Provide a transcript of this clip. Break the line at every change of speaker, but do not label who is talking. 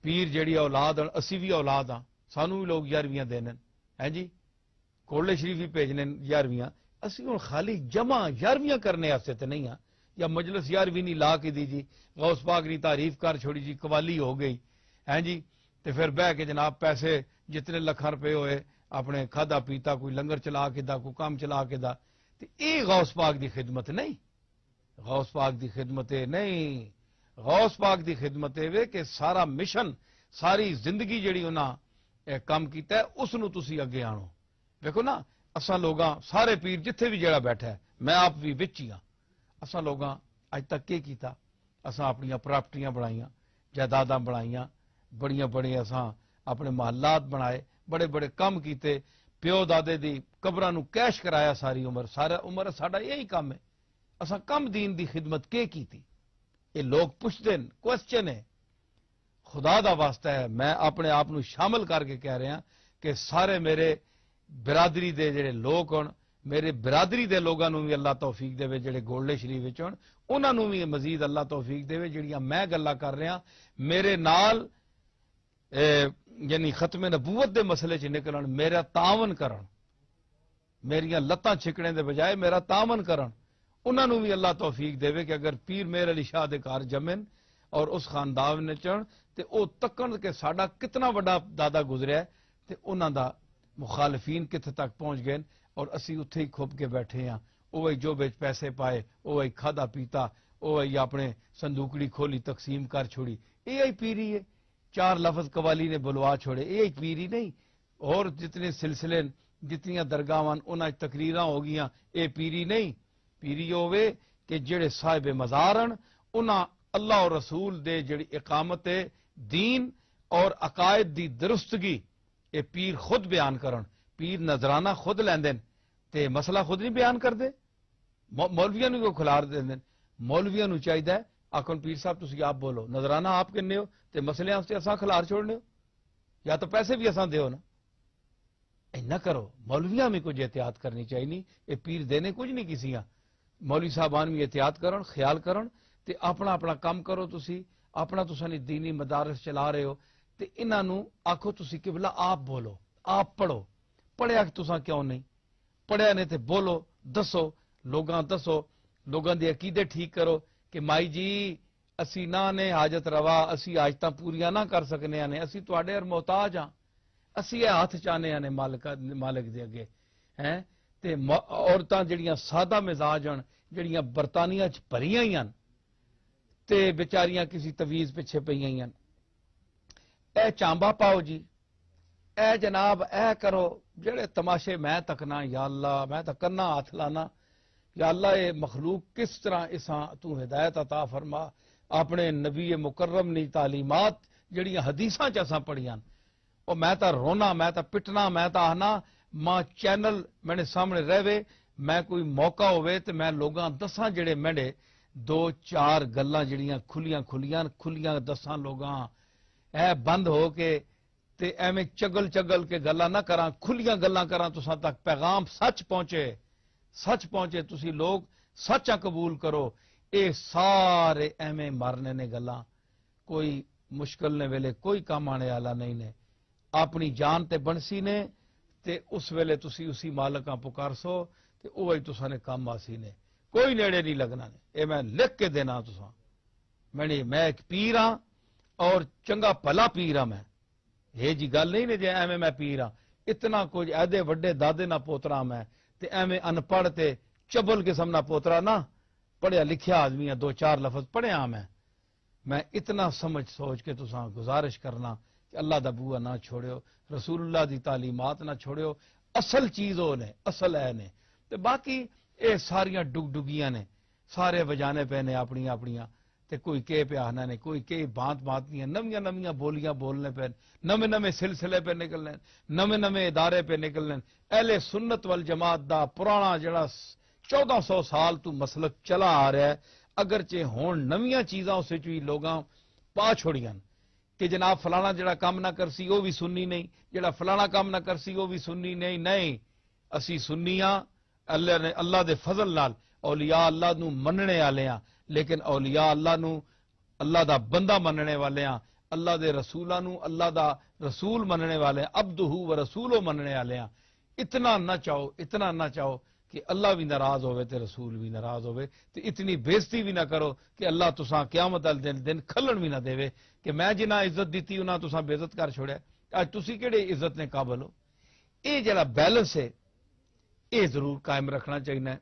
پیر جیڑی اولاد ہیں، اسی بھی اولاد ہاں، سانوں بھی لوگ 11ویں دینے ہیں جی، کوڑلے شریف بھی بھیجنے 11ویں، اسی ہوں خالی جمع 11ویں کرنے واسطے تے نہیں ہاں، یا مجلس 11ویں نہیں لا کے دی جی، غوث پاک نے تعریف کر چھوڑی جی، قوالی ہو گئی ہیں جی، تے پھر بہ کے جناب پیسے جتنے لکھاں روپے ہوئے اپنے کھادا پیتا، کوئی لنگر چلا کے دا، کوئی کام چلا کے دا، تے اے غوث پاک دی خدمت نہیں، غوث پاک دی خدمت نہیں، غوث پاک دی خدمت وے کہ سارا مشن، ساری زندگی جڑی انہاں کام کیتا ہے اس نو تسی اگے آنو۔ دیکھو نا اساں لوگاں سارے پیر جتھے بھی جڑا بیٹھا ہے، میں آپ بھی وچ ہی ہاں، اساں لوگاں اج تک کی کیتا، اساں اپنیاں پراپرٹیاں بنائیاں، جائیداداں بنائیاں، بڑیاں بڑے اساں اپنے محلات بنائے، بڑے بڑے کام کیتے، پیو دادے دی قبراں نو کیش کرایا ساری عمر، سارا عمر ساڈا یہی کام ہے، اساں کم دین دی خدمت کی کیتی؟ یہ لوگ پوچھتے ہیں، کوشچن ہے، خدا دا واسطہ ہے، میں اپنے آپ نو شامل کر کے کہہ رہا کہ سارے میرے برادری دے جڑے لوگ ہن، میرے برادری دے لوگاں نو بھی اللہ توفیق دے جڑے گولڈے شریف وچ ہن، انہاں نو بھی مزید اللہ توفیق دے جڑیاں میں گلاں کر رہا میرے نال یعنی ختم نبوت دے مسئلے چ نکلن، میرا تعاون کرن، میریاں لتاں چھکنے دے بجائے میرا تعاون کرن، انہاں نو بھی اللہ توفیق دے کہ اگر پیر میر علی شاہ دے گھر جمن اور اس خاندان نے چڑھ تے او تکن کہ ساڈا کتنا بڑا دادا گزریا ہے تے انہاں دا مخالفین کتنے تک پہنچ گئے اور اسی اتھے ہی کھپ کے بیٹھے ہیں، اوہی جو بچ پیسے پائے، اوہی کھادا پیتا، اوہی اپنے صندوقڑی کھولی تقسیم کر چھوڑی، یہ پیری ہے، 4 لفظ قوالی نے بلوا چھوڑے، یہ پیری نہیں، اور جتنے سلسلے جتنیاں درگاہاں انہاں تقریراں ہو گیاں، یہ پیری نہیں، پیری ہوئے کہ جڑے صاحب مزارن انہاں اللہ اور رسول دے جڑی اقامت دین اور عقائد دی درستگی یہ پیر خود بیان کرن، پیر نظرانہ خود لیندن تے مسئلہ خود نہیں بیان کر دے، مولویاں نو کو کھلار دیندن، مولویاں نو چاہیے آکھن پیر صاحب تسی آپ بولو، نظرانہ آپ کنے ہو تے مسئلے واسطے اساں کھلار چھوڑنے ہو، یا تو پیسے بھی اساں دیو نا، نہ کرو، مولویاں میں کچھ احتیاط کرنی چاہیے نہیں، یہ پیر دینے کچھ نہیں کسی ہاں، مولوی صاحبان بھی احتیاط کرن، خیال کرن تے اپنا اپنا کام کرو، تسی اپنا تسانی دینی مدارس چلا رہے ہو تے انہاں نو آکھو تسی قبلہ آپ بولو، آپ پڑھو، پڑھیا کہ تساں کیوں نہیں پڑھیا نے تے بولو، دسو لوگاں، دسو لوگاں دے عقیدے ٹھیک کرو کہ مائی جی اسی نہ نے حاجت روا، اسی حاجتاں پوریاں نہ کر سکنے نے، اسی تواڈے اور محتاج ہاں، اسی یہ ہاتھ چاہنے نے مالک دے اگے ہیں تے عورتاں جڑیاں سادہ مزاج ہن، جڑیاں برطانیہ چ بھریاں ہی ہن تے بیچاریاں کسی تویز پیچھے پئیاں ہی ہن، اے چانبا پاؤ جی، اے جناب اے کرو، جڑے تماشے میں تکنا، یا اللہ میں تو کرنا ہاتھ لانا، یا اللہ اے مخلوق کس طرح اساں تو ہدایت عطا فرما، اپنے نبی مکرم نی تعلیمات جڑیاں حدیثاں چ اساں پڑھیاں، اور میں تا رونا، میں تا پٹنا، میں تا آنا ماں چینل میرے سامنے رہے، میں کوئی موقع ہوئے تو میں لوگاں دساں جڑے میرے 2-4 گلاں جڑیاں کھلیاں دساں لوگاں، اے بند ہو کے تے ایویں چگل کے گلاں نہ کراں، کھلیاں گلاں کراں، تساں تک پیغام سچ پہنچے، تسی لوگ سچا قبول کرو، اے سارے ایویں مرنے نے گلاں، کوئی مشکل نے ویلے کوئی کام آنے والا نہیں نے، اپنی جان تے بنسی نے تے اس ویلے تسی اسی مالکاں پکارسو تے اوہی تساں نے کام آسی نے، کوئی نیڑے نہیں لگنا نے، اے میں لکھ کے دینا تساں، میں ایک پیر ہاں اور چنگا بھلا پیر ہاں، میں یہ جی گل نہیں نے جے ایویں میں پیر ہاں، اتنا کچھ ایدے وڈے دادے نہ پوترا میں تے ایویں ان پڑھ تے چبل قسم نہ پوترا نہ، پڑھیا لکھیا آدمی ہے، 2-4 لفظ پڑھیا میں اتنا سمجھ سوچ کے تساں گزارش کرنا کہ اللہ دا بوا نہ چھوڑیو، رسول اللہ دی تعلیمات نہ چھوڑیو، اصل چیز ہو نے، اصل ہے نے، تے باقی اے ساریاں ڈگیاں نے، سارے وجانے پہ نے اپنیاں تے کوئی کہ پہ آنا نے، کوئی کہ بات نہیں، نمیاں بولیاں بولنے پہ، نویں سلسلے پہ نکلنے، نویں ادارے پہ نکلنے، اہل سنت والجماعت دا پرانا جڑا 1400 سال تو مسلک چلا آ رہا ہے، اگرچہ ہون نمیاں چیزاں اس وچ بھی لوگاں پا چھوڑیاں کہ جناب فلانا جڑا کام نہ کرسی وہ بھی سنی نہیں، جڑا فلانا کام نہ کرسی وہ بھی سنی نہیں، اسی سنیاں اللہ دے فضل نال اولیاء اللہ نو مننے والے ہاں، لیکن اولیاء اللہ نو اللہ دا بندہ مننے والے ہاں، اللہ دے رسولاں نو اللہ دا رسول مننے والے عبدہ و رسولو مننے والے ہیں اتنا نہ چاہو کہ اللہ بھی ناراض ہوئے تے رسول بھی ناراض ہوئے تے اتنی بےزتی بھی نہ کرو کہ اللہ تساں قیامت والے دن کھلن بھی نہ دے کہ میں جنہ عزت دیتی انہاں تساں بے عزت کر چھوڑیا اج تسی کیڑے عزت نے قابل ہو. یہ جڑا بیلنس ہے یہ ضرور قائم رکھنا چاہیے.